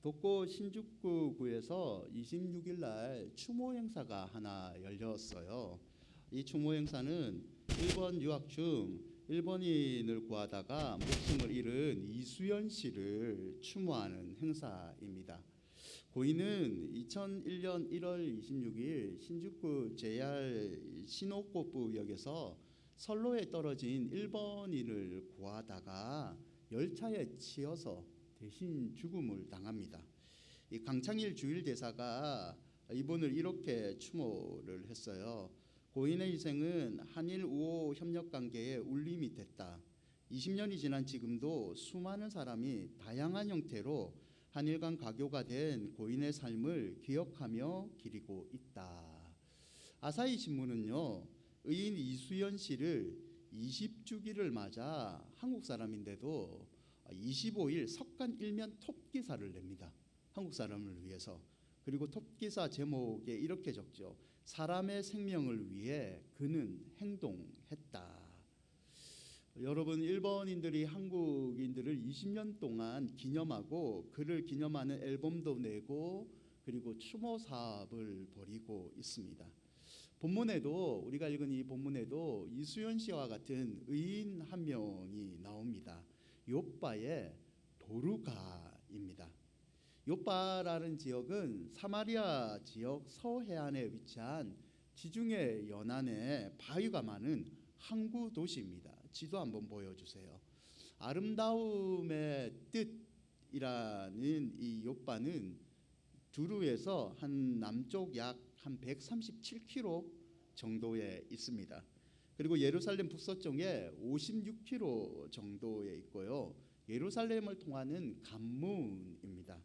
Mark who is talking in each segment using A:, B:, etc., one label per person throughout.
A: 독고 신죽구구에서 26일 날 추모 행사가 하나 열렸어요. 이 추모 행사는 일본 유학 중 일본인을 구하다가 목숨을 잃은 이수연 씨를 추모하는 행사입니다. 고인은 2001년 1월 26일 신죽구 JR 신호코프역에서 선로에 떨어진 일본인을 구하다가 열차에 치여서 대신 죽음을 당합니다. 이 강창일 주일대사가 이분을 이렇게 추모를 했어요. 고인의 희생은 한일 우호 협력 관계의 울림이 됐다. 20년이 지난 지금도 수많은 사람이 다양한 형태로 한일 간 가교가 된 고인의 삶을 기억하며 기리고 있다. 아사히 신문은요, 의인 이수연 씨를 20주기를 맞아 한국 사람인데도 25일 석간 일면 톱기사를 냅니다. 한국 사람을 위해서. 그리고 톱기사 제목에 이렇게 적죠. 사람의 생명을 위해 그는 행동했다. 여러분, 일본인들이 한국인들을 20년 동안 기념하고 그를 기념하는 앨범도 내고 그리고 추모 사업을 벌이고 있습니다. 본문에도, 우리가 읽은 이 본문에도 이수연 씨와 같은 의인 한 명이 나옵니다. 욥바의 도르가입니다. 욥바라는 지역은 사마리아 지역 서해안에 위치한 지중해 연안에 바위가 많은 항구 도시입니다. 지도 한번 보여주세요. 아름다움의 뜻이라는 이 욥바는 두루에서 한 남쪽 약 한 137km 정도에 있습니다. 그리고 예루살렘 북서쪽에 56km 정도에 있고요. 예루살렘을 통하는 관문입니다.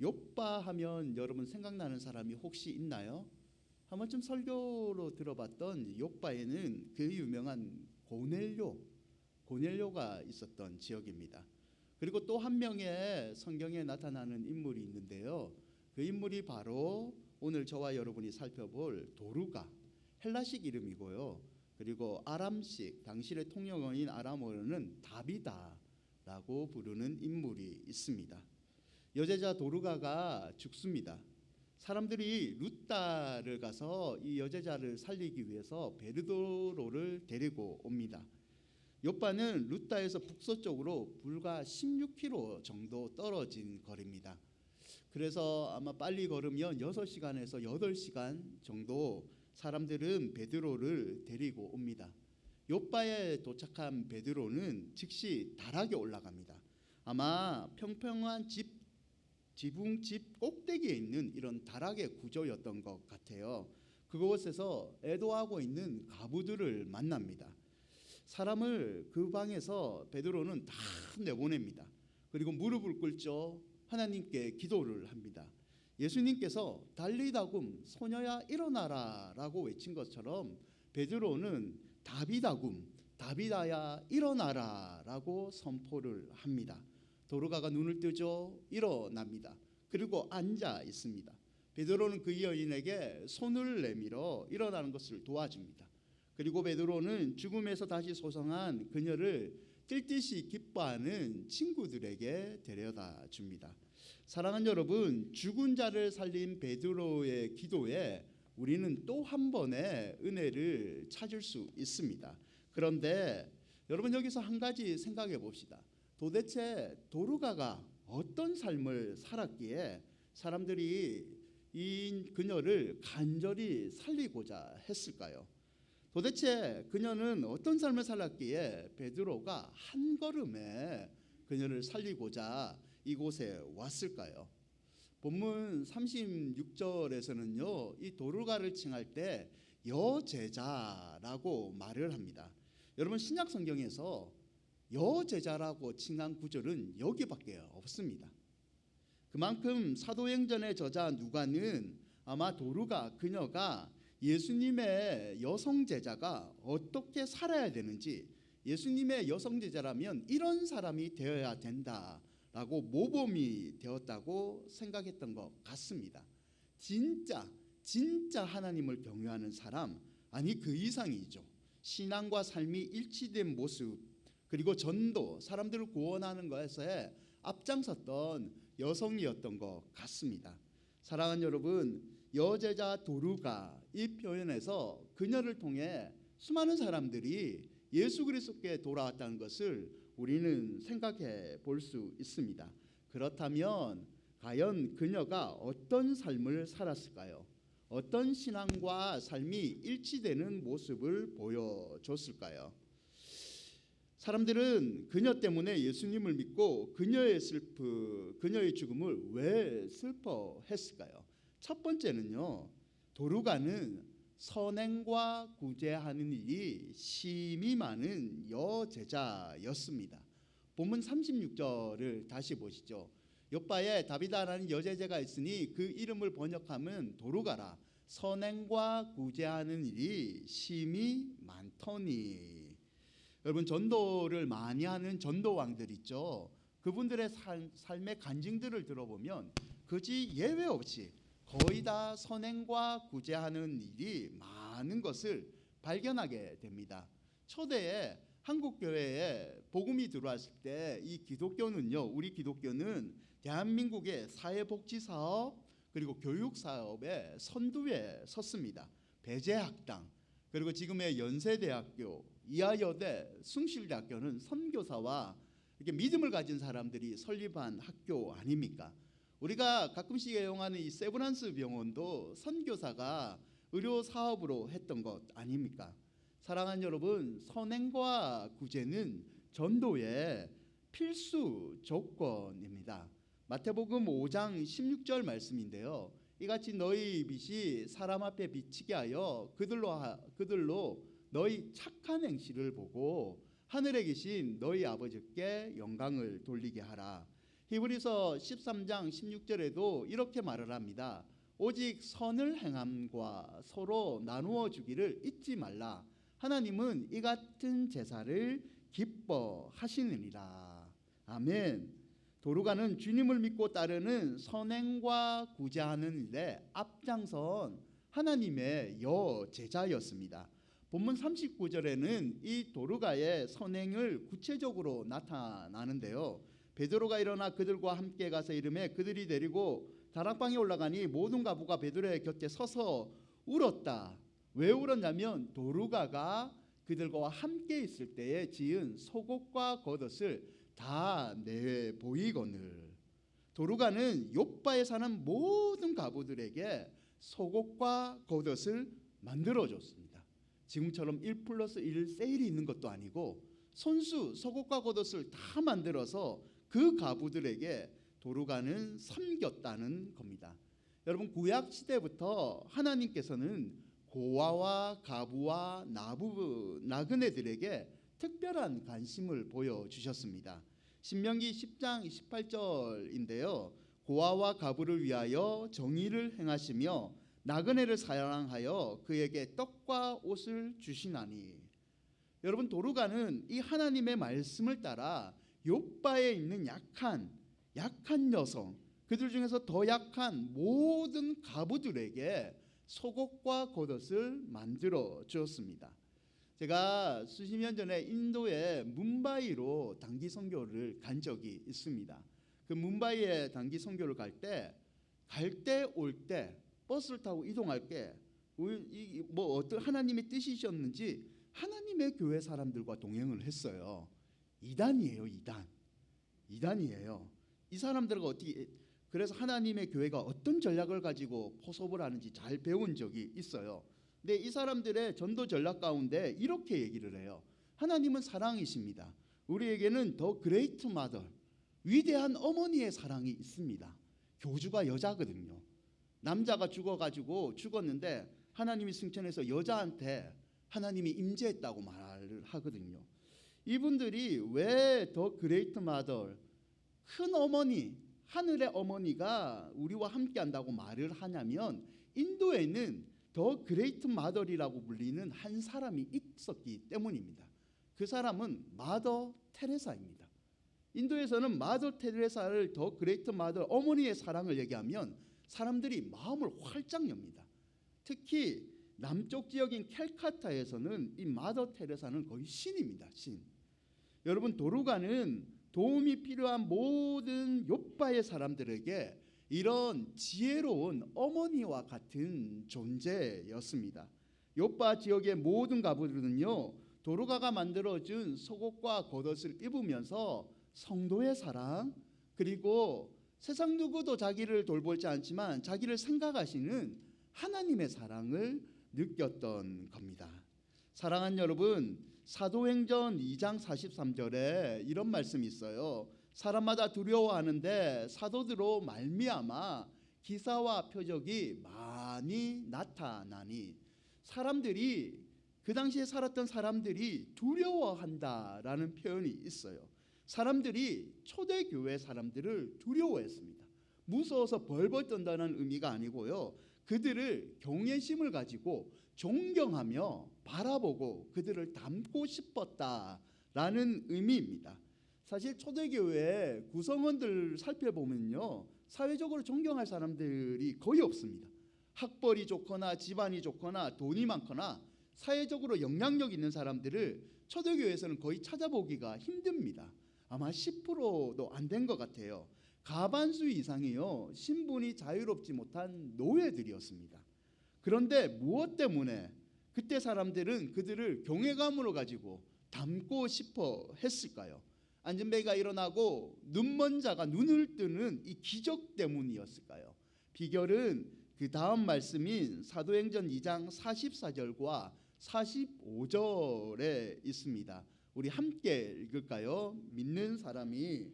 A: 욥바 하면 여러분 생각나는 사람이 혹시 있나요? 한 번쯤 설교로 들어봤던 욥바에는 그 유명한 고넬료가 있었던 지역입니다. 그리고 또 한 명의 성경에 나타나는 인물이 있는데요. 그 인물이 바로 오늘 저와 여러분이 살펴볼 도르가, 헬라식 이름이고요. 그리고 아람식, 당시의 통용어인 아람어로는 다비다라고 부르는 인물이 있습니다. 여제자 도르가가 죽습니다. 사람들이 룻다를 가서 이 여제자를 살리기 위해서 베르도로를 데리고 옵니다. 욥바는 룻다에서 북서쪽으로 불과 16km 정도 떨어진 거리입니다. 그래서 아마 빨리 걸으면 6시간에서 8시간 정도 사람들은 베드로를 데리고 옵니다. 욥바에 도착한 베드로는 즉시 다락에 올라갑니다. 아마 평평한 지붕집 꼭대기에 있는 이런 다락의 구조였던 것 같아요. 그곳에서 애도하고 있는 과부들을 만납니다. 사람을 그 방에서 베드로는 다 내보냅니다. 그리고 무릎을 꿇죠. 하나님께 기도를 합니다. 예수님께서 달리다굼 소녀야 일어나라 라고 외친 것처럼 베드로는 다비다야 일어나라 라고 선포를 합니다. 도르가가 눈을 뜨죠. 일어납니다. 그리고 앉아 있습니다. 베드로는 그 여인에게 손을 내밀어 일어나는 것을 도와줍니다. 그리고 베드로는 죽음에서 다시 소생한 그녀를 뛸 듯이 기뻐하는 친구들에게 데려다 줍니다. 사랑하는 여러분, 죽은 자를 살린 베드로의 기도에 우리는 또 한 번의 은혜를 찾을 수 있습니다. 그런데 여러분, 여기서 한 가지 생각해 봅시다. 도대체 도르가가 어떤 삶을 살았기에 사람들이 이 그녀를 간절히 살리고자 했을까요? 도대체 그녀는 어떤 삶을 살았기에 베드로가 한 걸음에 그녀를 살리고자 이곳에 왔을까요? 본문 36절에서는요, 이 도르가를 칭할 때 여제자라고 말을 합니다. 여러분, 신약 성경에서 여제자라고 칭한 구절은 여기밖에 없습니다. 그만큼 사도행전의 저자 누가는 아마 도르가, 그녀가 예수님의 여성 제자가 어떻게 살아야 되는지, 예수님의 여성 제자라면 이런 사람이 되어야 된다라고 모범이 되었다고 생각했던 것 같습니다. 진짜 하나님을 경외하는 사람, 아니 그 이상이죠. 신앙과 삶이 일치된 모습, 그리고 전도, 사람들을 구원하는 것에 앞장섰던 여성이었던 것 같습니다. 사랑하는 여러분, 여제자 도루가 이 표현에서 그녀를 통해 수많은 사람들이 예수 그리스도께 돌아왔다는 것을 우리는 생각해 볼 수 있습니다. 그렇다면 과연 그녀가 어떤 삶을 살았을까요? 어떤 신앙과 삶이 일치되는 모습을 보여줬을까요? 사람들은 그녀 때문에 예수님을 믿고 그녀의 죽음을 왜 슬퍼했을까요? 첫 번째는요, 도루가는 선행과 구제하는 일이 심히 많은 여제자였습니다. 본문 36절을 다시 보시죠. 욥바에 다비다라는 여제자가 있으니 그 이름을 번역하면 도루가라. 선행과 구제하는 일이 심히 많더니. 여러분, 전도를 많이 하는 전도왕들 있죠. 그분들의 삶의 간증들을 들어보면 그지 예외 없이 거의 다 선행과 구제하는 일이 많은 것을 발견하게 됩니다. 초대에 한국 교회에 복음이 들어왔을 때 이 기독교는요, 우리 기독교는 대한민국의 사회복지 사업 그리고 교육 사업의 선두에 섰습니다. 배재학당 그리고 지금의 연세대학교, 이하여대, 숭실대학교는 선교사와 이렇게 믿음을 가진 사람들이 설립한 학교 아닙니까? 우리가 가끔씩 애용하는 이 세브란스 병원도 선교사가 의료 사업으로 했던 것 아닙니까? 사랑하는 여러분, 선행과 구제는 전도의 필수 조건입니다. 마태복음 5장 16절 말씀인데요. 이같이 너희 빛이 사람 앞에 비치게 하여 그들로 너희 착한 행실을 보고 하늘에 계신 너희 아버지께 영광을 돌리게 하라. 히브리서 13장 16절에도 이렇게 말을 합니다. 오직 선을 행함과 서로 나누어 주기를 잊지 말라. 하나님은 이 같은 제사를 기뻐하시느니라. 아멘. 도루가는 주님을 믿고 따르는 선행과 구제하는 일에 앞장선 하나님의 여제자였습니다. 본문 39절에는 이 도루가의 선행을 구체적으로 나타나는데요. 베드로가 일어나 그들과 함께 가서 이르매 그들이 데리고 다락방에 올라가니 모든 가부가 베드로의 곁에 서서 울었다. 왜 울었냐면 도루가가 그들과 함께 있을 때에 지은 속옷과 겉옷을 다 내보이거늘. 도루가는 욥바에 사는 모든 가부들에게 속옷과 겉옷을 만들어줬습니다. 지금처럼 1+1 세일이 있는 것도 아니고 손수 속옷과 겉옷을 다 만들어서 그 가부들에게 도루가는 섬겼다는 겁니다. 여러분, 구약 시대부터 하나님께서는 고아와 가부와 나그네들에게 특별한 관심을 보여주셨습니다. 신명기 10장 28절인데요. 고아와 가부를 위하여 정의를 행하시며 나그네를 사랑하여 그에게 떡과 옷을 주시나니. 여러분, 도루가는 이 하나님의 말씀을 따라 욥바에 있는 약한 여성, 그들 중에서 더 약한 모든 가부들에게 속옷과 겉옷을 만들어 주었습니다. 제가 수십 년 전에 인도의 뭄바이로 단기 선교를 간 적이 있습니다. 그 뭄바이에 단기 선교를 갈 때 올 때 버스를 타고 이동할 때 어떤 하나님의 뜻이셨는지 하나님의 교회 사람들과 동행을 했어요. 이단이에요. 이단이에요. 이 사람들과 어떻게, 그래서 하나님의 교회가 어떤 전략을 가지고 포섭을 하는지 잘 배운 적이 있어요. 근데 이 사람들의 전도 전략 가운데 이렇게 얘기를 해요. 하나님은 사랑이십니다. 우리에게는 더 그레이트 마더, 위대한 어머니의 사랑이 있습니다. 교주가 여자거든요. 남자가 죽었는데 하나님이 승천해서 여자한테 하나님이 임재했다고 말을 하거든요. 이분들이 왜 더 그레이트 마더, 큰 어머니, 하늘의 어머니가 우리와 함께 한다고 말을 하냐면, 인도에는 더 그레이트 마더리라고 불리는 한 사람이 있었기 때문입니다. 그 사람은 마더 테레사입니다. 인도에서는 마더 테레사를 더 그레이트 마더, 어머니의 사랑을 얘기하면 사람들이 마음을 활짝 엽니다. 특히 남쪽 지역인 캘카타에서는 이 마더 테레사는 거의 신입니다. 신. 여러분, 도루가는 도움이 필요한 모든 욥바의 사람들에게 이런 지혜로운 어머니와 같은 존재였습니다. 욥바 지역의 모든 가부들은요, 도르가가 만들어준 속옷과 겉옷을 입으면서 성도의 사랑, 그리고 세상 누구도 자기를 돌보지 않지만 자기를 생각하시는 하나님의 사랑을 느꼈던 겁니다. 사랑하는 여러분, 사도행전 2장 43절에 이런 말씀이 있어요. 사람마다 두려워하는데 사도들로 말미암아 기사와 표적이 많이 나타나니, 사람들이, 그 당시에 살았던 사람들이 두려워한다라는 표현이 있어요. 사람들이 초대교회 사람들을 두려워했습니다. 무서워서 벌벌 떤다는 의미가 아니고요, 그들을 경외심을 가지고 존경하며 바라보고 그들을 닮고 싶었다라는 의미입니다. 사실 초대교회 구성원들 살펴보면요, 사회적으로 존경할 사람들이 거의 없습니다. 학벌이 좋거나 집안이 좋거나 돈이 많거나 사회적으로 영향력 있는 사람들을 초대교회에서는 거의 찾아보기가 힘듭니다. 아마 10%도 안 된 것 같아요. 가반수 이상이요, 신분이 자유롭지 못한 노예들이었습니다. 그런데 무엇 때문에 그때 사람들은 그들을 경외감으로 가지고 닮고 싶어 했을까요? 안전벨기가 일어나고 눈먼 자가 눈을 뜨는 이 기적 때문이었을까요? 비결은 그 다음 말씀인 사도행전 2장 44절과 45절에 있습니다. 우리 함께 읽을까요? 믿는 사람이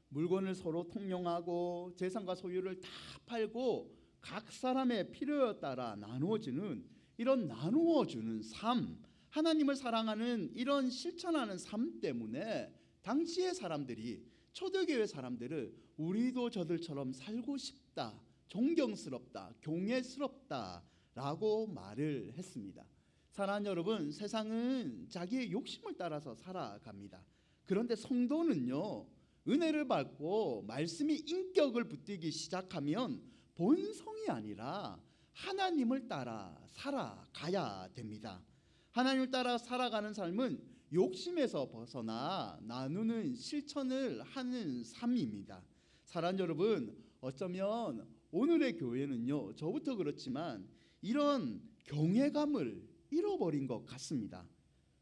A: 물건을 서로 통용하고 재산과 소유를 다 팔고 각 사람의 필요에 따라 나누어주는, 이런 나누어주는 삶, 하나님을 사랑하는 이런 실천하는 삶 때문에 당시의 사람들이, 초대교회 사람들을 우리도 저들처럼 살고 싶다, 존경스럽다, 경외스럽다라고 말을 했습니다. 사랑하는 여러분, 세상은 자기의 욕심을 따라서 살아갑니다. 그런데 성도는요, 은혜를 받고 말씀이 인격을 붙들기 시작하면 본성이 아니라 하나님을 따라 살아가야 됩니다. 하나님을 따라 살아가는 삶은 욕심에서 벗어나 나누는 실천을 하는 삶입니다. 사랑하는 여러분, 어쩌면 오늘의 교회는요, 저부터 그렇지만 이런 경외감을 잃어버린 것 같습니다.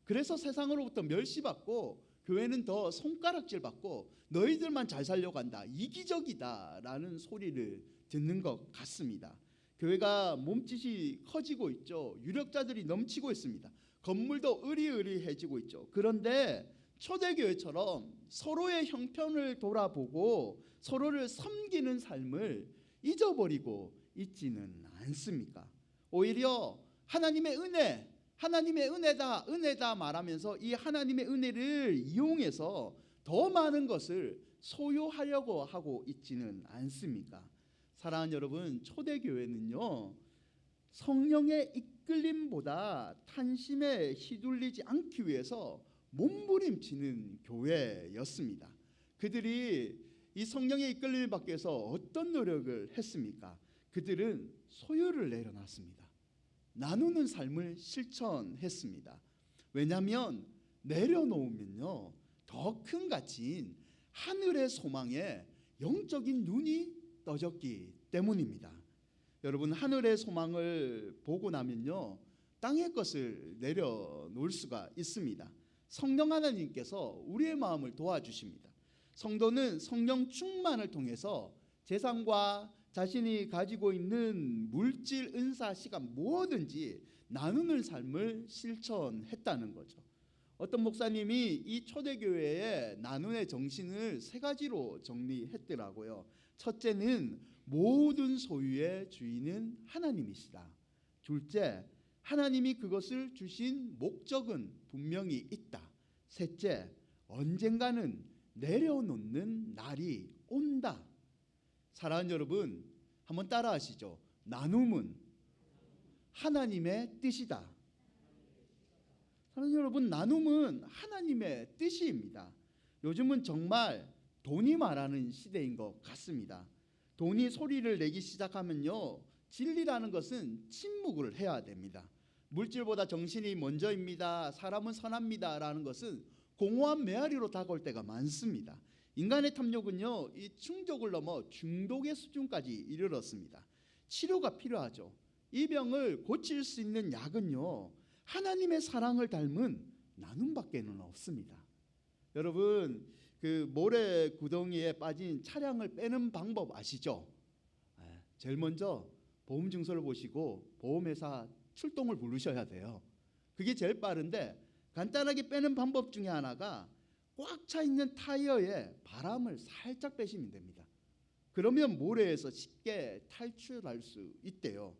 A: 그래서 세상으로부터 멸시받고 교회는 더 손가락질 받고 너희들만 잘 살려고 한다, 이기적이다 라는 소리를 듣는 것 같습니다. 교회가 몸짓이 커지고 있죠. 유력자들이 넘치고 있습니다. 건물도 으리으리해지고 있죠. 그런데 초대교회처럼 서로의 형편을 돌아보고 서로를 섬기는 삶을 잊어버리고 있지는 않습니까? 오히려 하나님의 은혜, 하나님의 은혜다 말하면서 이 하나님의 은혜를 이용해서 더 많은 것을 소유하려고 하고 있지는 않습니까? 사랑하는 여러분, 초대교회는요, 성령의 이끌림보다 탄심에 휘둘리지 않기 위해서 몸부림치는 교회였습니다. 그들이 이 성령의 이끌림을 받기 위해서 어떤 노력을 했습니까? 그들은 소유를 내려놨습니다. 나누는 삶을 실천했습니다. 왜냐하면 내려놓으면요, 더 큰 가치인 하늘의 소망에 영적인 눈이 떠졌기 때문입니다. 여러분, 하늘의 소망을 보고 나면요, 땅의 것을 내려놓을 수가 있습니다. 성령 하나님께서 우리의 마음을 도와주십니다. 성도는 성령 충만을 통해서 재산과 자신이 가지고 있는 물질, 은사, 시간 무엇든지 나누는 삶을 실천했다는 거죠. 어떤 목사님이 이 초대교회의 나눔의 정신을 3가지로 정리했더라고요. 첫째는 모든 소유의 주인은 하나님이시다. 둘째, 하나님이 그것을 주신 목적은 분명히 있다. 셋째, 언젠가는 내려놓는 날이 온다. 사랑하는 여러분, 한번 따라하시죠. 나눔은 하나님의 뜻이다. 사랑하는 여러분, 나눔은 하나님의 뜻입니다. 요즘은 정말 돈이 말하는 시대인 것 같습니다. 돈이 소리를 내기 시작하면요, 진리라는 것은 침묵을 해야 됩니다. 물질보다 정신이 먼저입니다. 사람은 선합니다라는 것은 공허한 메아리로 다가올 때가 많습니다. 인간의 탐욕은요, 이 충족을 넘어 중독의 수준까지 이르렀습니다. 치료가 필요하죠. 이 병을 고칠 수 있는 약은요, 하나님의 사랑을 닮은 나눔밖에는 없습니다. 여러분, 그 모래 구덩이에 빠진 차량을 빼는 방법 아시죠? 제일 먼저 보험 증서를 보시고 보험회사 출동을 부르셔야 돼요. 그게 제일 빠른데, 간단하게 빼는 방법 중에 하나가 꽉 차 있는 타이어에 바람을 살짝 빼시면 됩니다. 그러면 모래에서 쉽게 탈출할 수 있대요.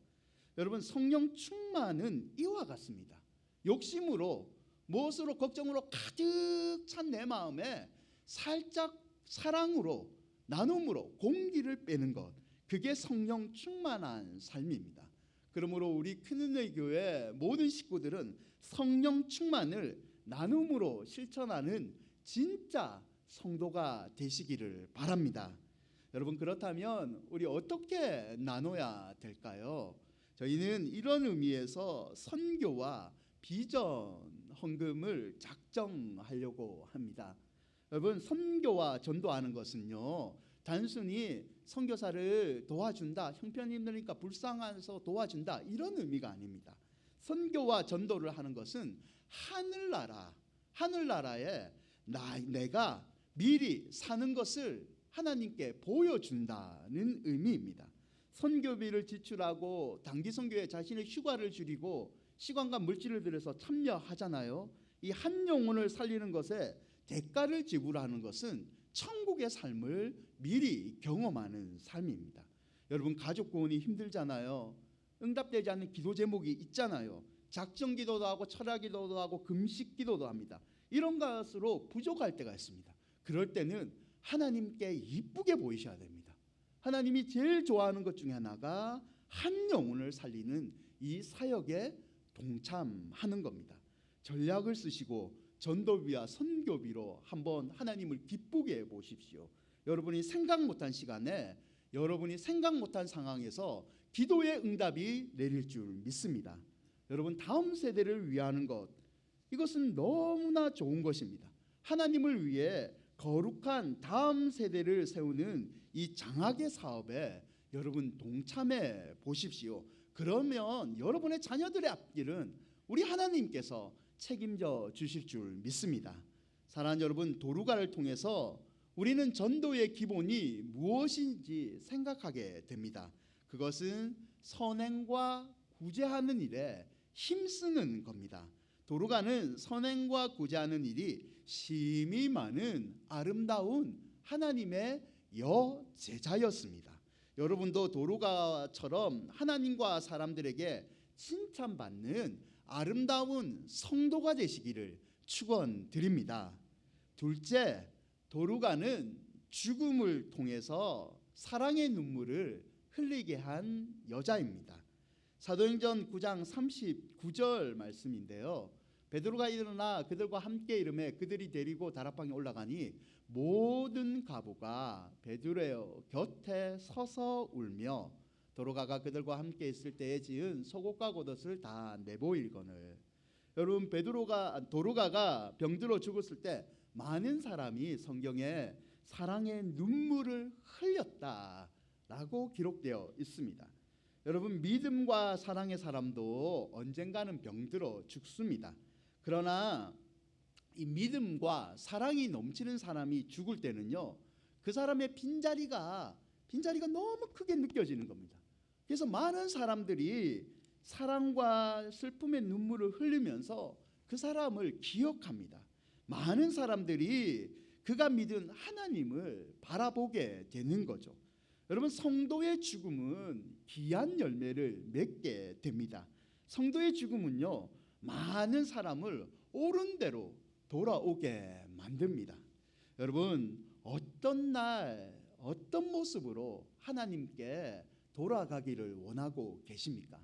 A: 여러분, 성령 충만은 이와 같습니다. 욕심으로, 무엇으로, 걱정으로 가득 찬 내 마음에 살짝 사랑으로, 나눔으로 공기를 빼는 것, 그게 성령 충만한 삶입니다. 그러므로 우리 큰은혜 교회 모든 식구들은 성령 충만을 나눔으로 실천하는 진짜 성도가 되시기를 바랍니다. 여러분, 그렇다면 우리 어떻게 나눠야 될까요? 저희는 이런 의미에서 선교와 비전 헌금을 작정하려고 합니다. 여러분, 선교와 전도하는 것은요, 단순히 선교사를 도와준다, 형편이 힘드니까 불쌍해서 도와준다, 이런 의미가 아닙니다. 선교와 전도를 하는 것은 하늘나라에 내가 미리 사는 것을 하나님께 보여준다는 의미입니다. 선교비를 지출하고 단기 선교에 자신의 휴가를 줄이고 시간과 물질을 들여서 참여하잖아요. 이 한 영혼을 살리는 것에 대가를 지불하는 것은 천국의 삶을 미리 경험하는 삶입니다. 여러분, 가족 구원이 힘들잖아요. 응답되지 않는 기도 제목이 있잖아요. 작정 기도도 하고 철학 기도도 하고 금식 기도도 합니다. 이런 것으로 부족할 때가 있습니다. 그럴 때는 하나님께 이쁘게 보이셔야 됩니다. 하나님이 제일 좋아하는 것 중에 하나가 한 영혼을 살리는 이 사역에 동참하는 겁니다. 전략을 쓰시고 전도비와 선교비로 한번 하나님을 기쁘게 보십시오. 여러분이 생각 못한 시간에, 여러분이 생각 못한 상황에서 기도의 응답이 내릴 줄 믿습니다. 여러분, 다음 세대를 위하는 것, 이것은 너무나 좋은 것입니다. 하나님을 위해 거룩한 다음 세대를 세우는 이 장학의 사업에 여러분 동참해 보십시오. 그러면 여러분의 자녀들의 앞길은 우리 하나님께서 책임져 주실 줄 믿습니다. 사랑하는 여러분, 도루가를 통해서 우리는 전도의 기본이 무엇인지 생각하게 됩니다. 그것은 선행과 구제하는 일에 힘쓰는 겁니다. 도루가는 선행과 구제하는 일이 심히 많은 아름다운 하나님의 여제자였습니다. 여러분도 도루가처럼 하나님과 사람들에게 칭찬받는 아름다운 성도가 되시기를 축원드립니다. 둘째, 도루가는 죽음을 통해서 사랑의 눈물을 흘리게 한 여자입니다. 사도행전 9장 39절 말씀인데요. 베드로가 일어나 그들과 함께 이르매 그들이 데리고 다락방에 올라가니 모든 가부가 베드로의 곁에 서서 울며 도루가가 그들과 함께 있을 때에 지은 속옷과 겉옷을 다 내보이거늘. 여러분, 도루가가 병들어 죽었을 때 많은 사람이 성경에 사랑의 눈물을 흘렸다라고 기록되어 있습니다. 여러분, 믿음과 사랑의 사람도 언젠가는 병들어 죽습니다. 그러나 이 믿음과 사랑이 넘치는 사람이 죽을 때는요, 그 사람의 빈자리가 너무 크게 느껴지는 겁니다. 그래서 많은 사람들이 사랑과 슬픔의 눈물을 흘리면서 그 사람을 기억합니다. 많은 사람들이 그가 믿은 하나님을 바라보게 되는 거죠. 여러분, 성도의 죽음은 귀한 열매를 맺게 됩니다. 성도의 죽음은요, 많은 사람을 옳은 대로 돌아오게 만듭니다. 여러분, 어떤 날, 어떤 모습으로 하나님께 돌아가기를 원하고 계십니까?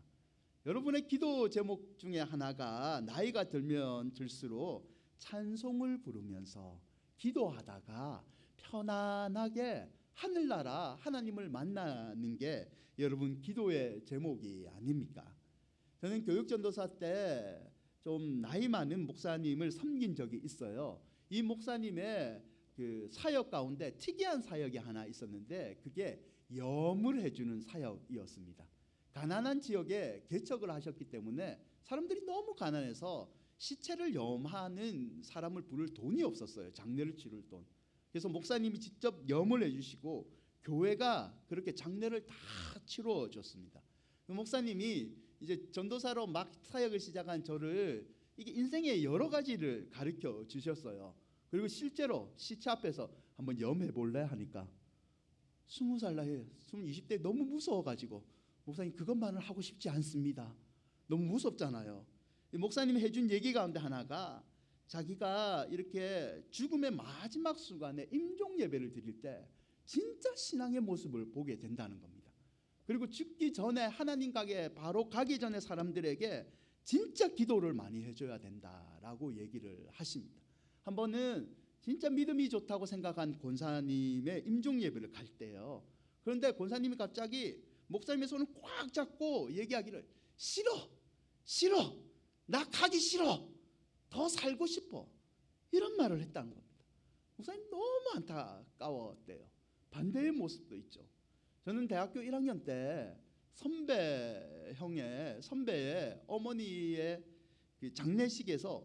A: 여러분의 기도 제목 중에 하나가 나이가 들면 들수록 찬송을 부르면서 기도하다가 편안하게 하늘나라 하나님을 만나는 게 여러분 기도의 제목이 아닙니까? 저는 교육전도사 때 좀 나이 많은 목사님을 섬긴 적이 있어요. 이 목사님의 그 사역 가운데 특이한 사역이 하나 있었는데 그게 염을 해주는 사역이었습니다. 가난한 지역에 개척을 하셨기 때문에 사람들이 너무 가난해서 시체를 염하는 사람을 부를 돈이 없었어요. 장례를 치를 돈. 그래서 목사님이 직접 염을 해주시고 교회가 그렇게 장례를 다 치러 줬습니다. 목사님이 이제 전도사로 막 사역을 시작한 저를 이게 인생의 여러 가지를 가르쳐 주셨어요. 그리고 실제로 시체 앞에서 한번 염해 볼래 하니까 20살 나이에 20대 너무 무서워가지고 목사님 그것만은 하고 싶지 않습니다. 너무 무섭잖아요. 목사님이 해준 얘기 가운데 하나가 자기가 이렇게 죽음의 마지막 순간에 임종 예배를 드릴 때 진짜 신앙의 모습을 보게 된다는 겁니다. 그리고 죽기 전에 하나님 가게 바로 가기 전에 사람들에게 진짜 기도를 많이 해줘야 된다라고 얘기를 하십니다. 한 번은 진짜 믿음이 좋다고 생각한 권사님의 임종 예배를 갈 때요. 그런데 권사님이 갑자기 목사님의 손을 꽉 잡고 얘기하기를 싫어 나 가기 싫어 더 살고 싶어 이런 말을 했다는 겁니다. 목사님 너무 안타까웠대요. 반대의 모습도 있죠. 저는 대학교 1학년 때 선배의 어머니의 그 장례식에서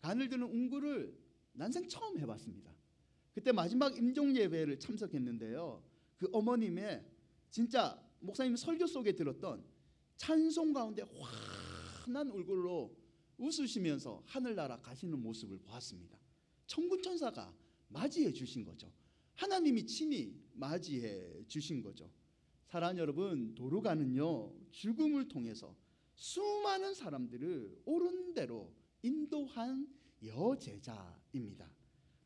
A: 간을 드는 운구를 난생 처음 해봤습니다. 그때 마지막 임종 예배를 참석했는데요. 그 어머님의 진짜 목사님 설교 속에 들었던 찬송 가운데 환한 얼굴로 웃으시면서 하늘나라 가시는 모습을 보았습니다. 천군천사가 맞이해 주신 거죠. 하나님이 친히 맞이해 주신 거죠. 사랑하는 여러분, 도르가는요 죽음을 통해서 수많은 사람들을 옳은 대로 인도한 여제자입니다.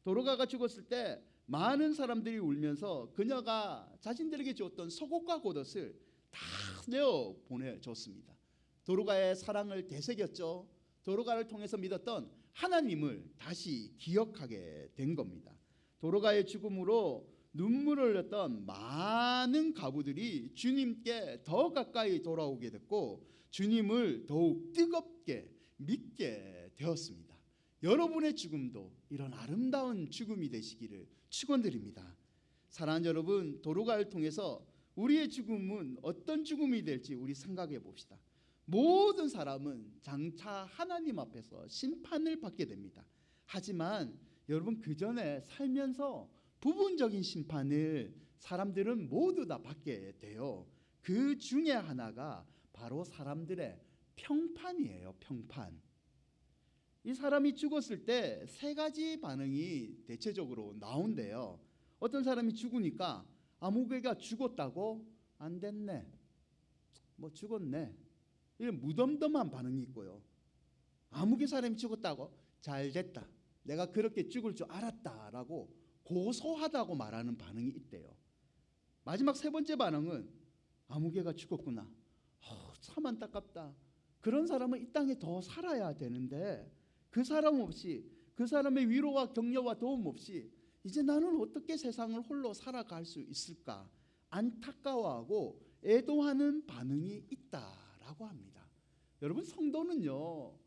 A: 도르가가 죽었을 때 많은 사람들이 울면서 그녀가 자신들에게 주었던 속옷과 겉옷을 다 내어 보내줬습니다. 도르가의 사랑을 되새겼죠. 도르가를 통해서 믿었던 하나님을 다시 기억하게 된 겁니다. 도르가의 죽음으로 눈물을 흘렸던 많은 가부들이 주님께 더 가까이 돌아오게 됐고 주님을 더욱 뜨겁게 믿게 되었습니다. 여러분의 죽음도 이런 아름다운 죽음이 되시기를 축원드립니다. 사랑하는 여러분, 도르가를 통해서 우리의 죽음은 어떤 죽음이 될지 우리 생각해 봅시다. 모든 사람은 장차 하나님 앞에서 심판을 받게 됩니다. 하지만 여러분 그 전에 살면서 부분적인 심판을 사람들은 모두 다 받게 돼요. 그 중에 하나가 바로 사람들의 평판이에요. 평판. 이 사람이 죽었을 때 세 가지 반응이 대체적으로 나온대요. 어떤 사람이 죽으니까 아무개가 죽었다고 안 됐네, 뭐 죽었네, 이런 무덤덤한 반응이 있고요. 아무개 사람이 죽었다고 잘 됐다, 내가 그렇게 죽을 줄 알았다라고 고소하다고 말하는 반응이 있대요. 마지막 세 번째 반응은 아무개가 죽었구나, 참 안타깝다, 그런 사람은 이 땅에 더 살아야 되는데 그 사람 없이, 그 사람의 위로와 격려와 도움 없이 이제 나는 어떻게 세상을 홀로 살아갈 수 있을까 안타까워하고 애도하는 반응이 있다라고 합니다. 여러분, 성도는요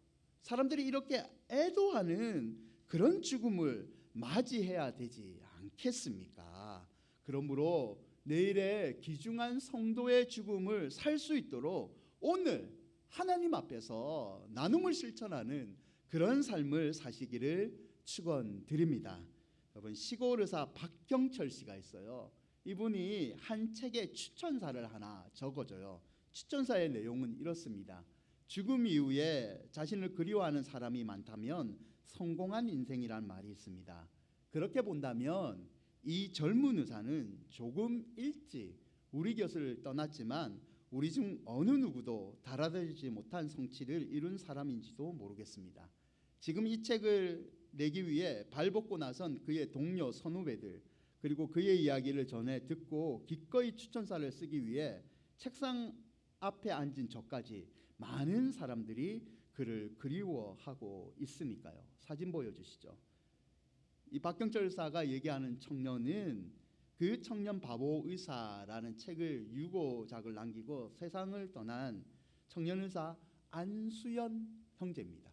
A: 사람들이 이렇게 애도하는 그런 죽음을 맞이해야 되지 않겠습니까? 그러므로 내일의 귀중한 성도의 죽음을 살 수 있도록 오늘 하나님 앞에서 나눔을 실천하는 그런 삶을 사시기를 축원드립니다. 여러분, 시골 의사 박경철 씨가 있어요. 이분이 한 책에 추천사를 하나 적어줘요. 추천사의 내용은 이렇습니다. 죽음 이후에 자신을 그리워하는 사람이 많다면 성공한 인생이란 말이 있습니다. 그렇게 본다면 이 젊은 의사는 조금 일찍 우리 곁을 떠났지만 우리 중 어느 누구도 달아들지 못한 성취를 이룬 사람인지도 모르겠습니다. 지금 이 책을 내기 위해 발벗고 나선 그의 동료 선후배들, 그리고 그의 이야기를 전해 듣고 기꺼이 추천사를 쓰기 위해 책상 앞에 앉은 저까지 많은 사람들이 그를 그리워하고 있으니까요. 사진 보여주시죠. 이 박경철 사가 얘기하는 청년은 그 청년 바보 의사라는 책을 유고작을 남기고 세상을 떠난 청년 의사 안수연 형제입니다.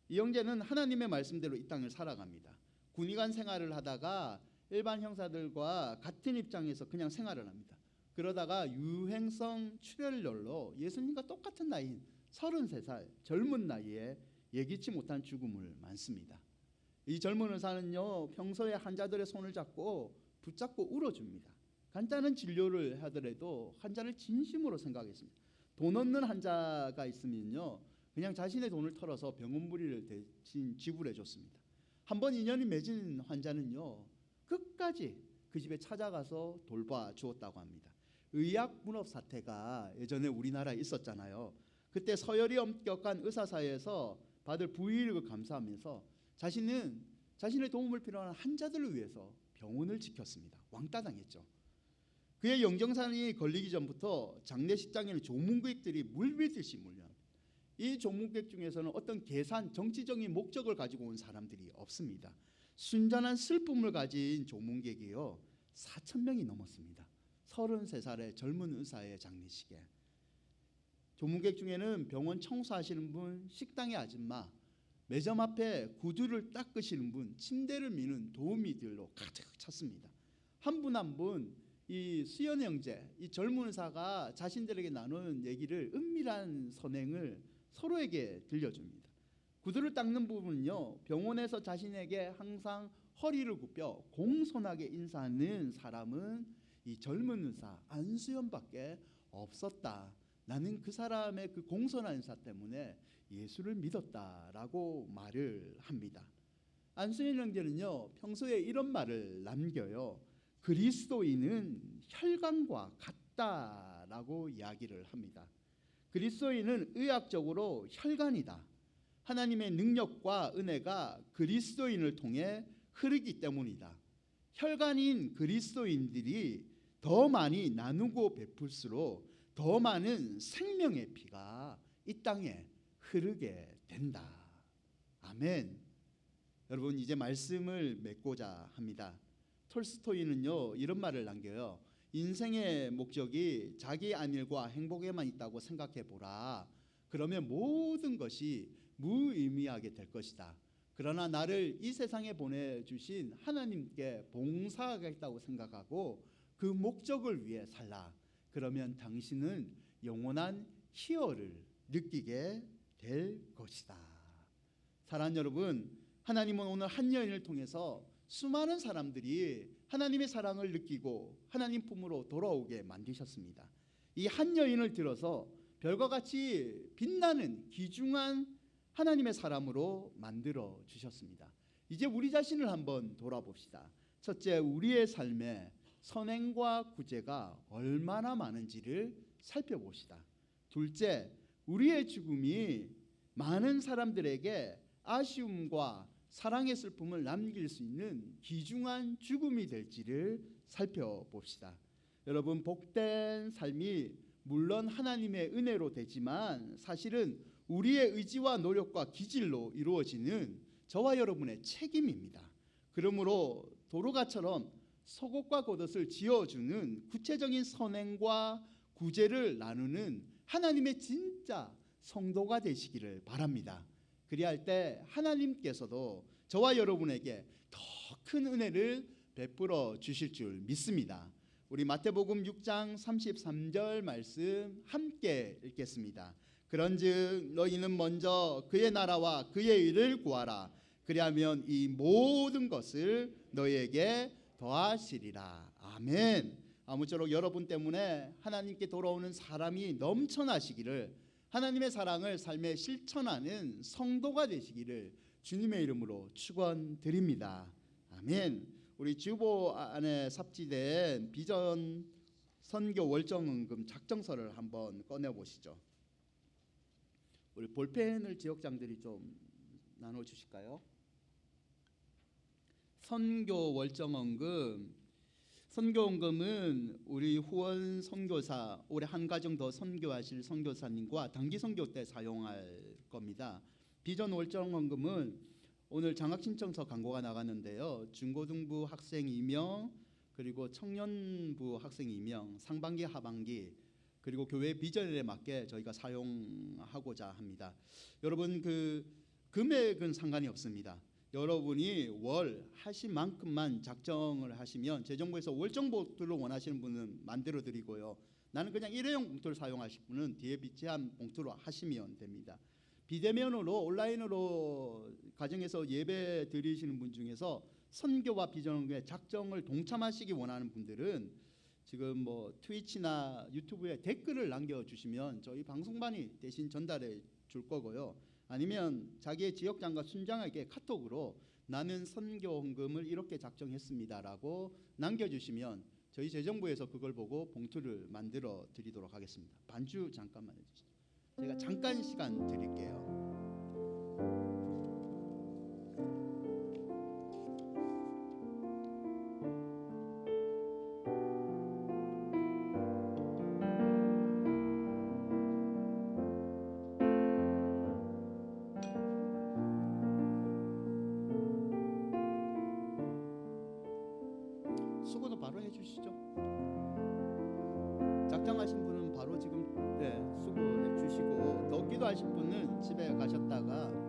A: 이 형제는 하나님의 말씀대로 이 땅을 살아갑니다. 군의관 생활을 하다가 일반 형사들과 같은 입장에서 그냥 생활을 합니다. 그러다가 유행성 출혈열로 예수님과 똑같은 나이인 33살 젊은 나이에 예기치 못한 죽음을 맞습니다. 이 젊은 의사는요, 평소에 환자들의 손을 잡고 붙잡고 울어줍니다. 간단한 진료를 하더라도 환자를 진심으로 생각했습니다. 돈 없는 환자가 있으면요, 그냥 자신의 돈을 털어서 병원비를 대신 지불해 줬습니다. 한번 인연이 맺은 환자는요, 끝까지 그 집에 찾아가서 돌봐주었다고 합니다. 의학 분업 사태가 예전에 우리나라에 있었잖아요. 그때 서열이 엄격한 의사 사회에서 받을 부이익을 감수하면서 자신의 도움을 필요한 환자들을 위해서 병원을 지켰습니다. 왕따 당했죠. 그의 영정사이 걸리기 전부터 장례식장에는 조문객들이 물밀듯이 몰려옵니다. 이 조문객 중에서는 어떤 계산, 정치적인 목적을 가지고 온 사람들이 없습니다. 순전한 슬픔을 가진 조문객이요, 4,000명이 넘었습니다. 33살의 젊은 의사의 장례식에. 조문객 중에는 병원 청소하시는 분, 식당의 아줌마, 매점 앞에 구두를 닦으시는 분, 침대를 미는 도우미들로 가득 찼습니다. 한 분 한 분 이 수연 형제, 이 젊은 의사가 자신들에게 나누는 얘기를, 은밀한 선행을 서로에게 들려줍니다. 구두를 닦는 부분은요, 병원에서 자신에게 항상 허리를 굽혀 공손하게 인사하는 사람은 이 젊은 의사 안수연밖에 없었다. 나는 그 사람의 그 공손한 인사 때문에 예수를 믿었다라고 말을 합니다. 안수연 형제는요, 평소에 이런 말을 남겨요. 그리스도인은 혈관과 같다라고 이야기를 합니다. 그리스도인은 의학적으로 혈관이다. 하나님의 능력과 은혜가 그리스도인을 통해 흐르기 때문이다. 혈관인 그리스도인들이 더 많이 나누고 베풀수록 더 많은 생명의 피가 이 땅에 흐르게 된다. 아멘. 여러분, 이제 말씀을 맺고자 합니다. 톨스토이는요, 이런 말을 남겨요. 인생의 목적이 자기 안일과 행복에만 있다고 생각해 보라. 그러면 모든 것이 무의미하게 될 것이다. 그러나 나를 이 세상에 보내주신 하나님께 봉사하겠다고 생각하고 그 목적을 위해 살라. 그러면 당신은 영원한 희열을 느끼게 될 것이다. 사랑하는 여러분, 하나님은 오늘 한 여인을 통해서 수많은 사람들이 하나님의 사랑을 느끼고 하나님 품으로 돌아오게 만드셨습니다. 이 한 여인을 들어서 별과 같이 빛나는 귀중한 하나님의 사람으로 만들어 주셨습니다. 이제 우리 자신을 한번 돌아봅시다. 첫째, 우리의 삶에 선행과 구제가 얼마나 많은지를 살펴봅시다. 둘째, 우리의 죽음이 많은 사람들에게 아쉬움과 사랑의 슬픔을 남길 수 있는 귀중한 죽음이 될지를 살펴봅시다. 여러분, 복된 삶이 물론 하나님의 은혜로 되지만 사실은 우리의 의지와 노력과 기질로 이루어지는 저와 여러분의 책임입니다. 그러므로 도로가처럼 속옷과 겉옷을 지어주는 구체적인 선행과 구제를 나누는 하나님의 진짜 성도가 되시기를 바랍니다. 그리할 때 하나님께서도 저와 여러분에게 더 큰 은혜를 베풀어 주실 줄 믿습니다. 우리 마태복음 6장 33절 말씀 함께 읽겠습니다. 그런즉 너희는 먼저 그의 나라와 그의 의를 구하라. 그리하면 이 모든 것을 너희에게 더하시리라. 아멘. 아무쪼록 여러분 때문에 하나님께 돌아오는 사람이 넘쳐나시기를, 하나님의 사랑을 삶에 실천하는 성도가 되시기를 주님의 이름으로 축원드립니다. 아멘. 우리 주보 안에 삽지된 비전 선교 월정헌금 작정서를 한번 꺼내 보시죠. 우리 볼펜을 지역장들이 좀 나눠 주실까요? 선교 월정헌금. 선교헌금은 우리 후원 선교사, 올해 한 가정 더 선교하실 선교사님과 단기 선교 때 사용할 겁니다. 비전 월정헌금은 오늘 장학 신청서 광고가 나갔는데요, 중고등부 학생 2명, 그리고 청년부 학생 임명, 상반기 하반기, 그리고 교회 비전에 맞게 저희가 사용하고자 합니다. 여러분 그 금액은 상관이 없습니다. 여러분이 월 하신 만큼만 작정을 하시면 재정부에서 월정 봉투를 원하시는 분은 만들어 드리고요. 나는 그냥 일회용 봉투를 사용하실 분은 뒤에 비치한 봉투로 하시면 됩니다. 비대면으로 온라인으로 가정에서 예배 드리시는 분 중에서 선교와 비전교회 작정을 동참하시기 원하는 분들은 지금 뭐 트위치나 유튜브에 댓글을 남겨주시면 저희 방송반이 대신 전달해 줄 거고요. 아니면 자기의 지역장과 순장에게 카톡으로 나는 선교 헌금을 이렇게 작정했습니다라고 남겨주시면 저희 재정부에서 그걸 보고 봉투를 만들어 드리도록 하겠습니다. 반주 잠깐만 해주시죠. 제가 잠깐 시간 드릴게요. 수고도 바로 해주시죠. 작정하신 분은 바로 지금 수고해 주시고 더 기도하신 분은 집에 가셨다가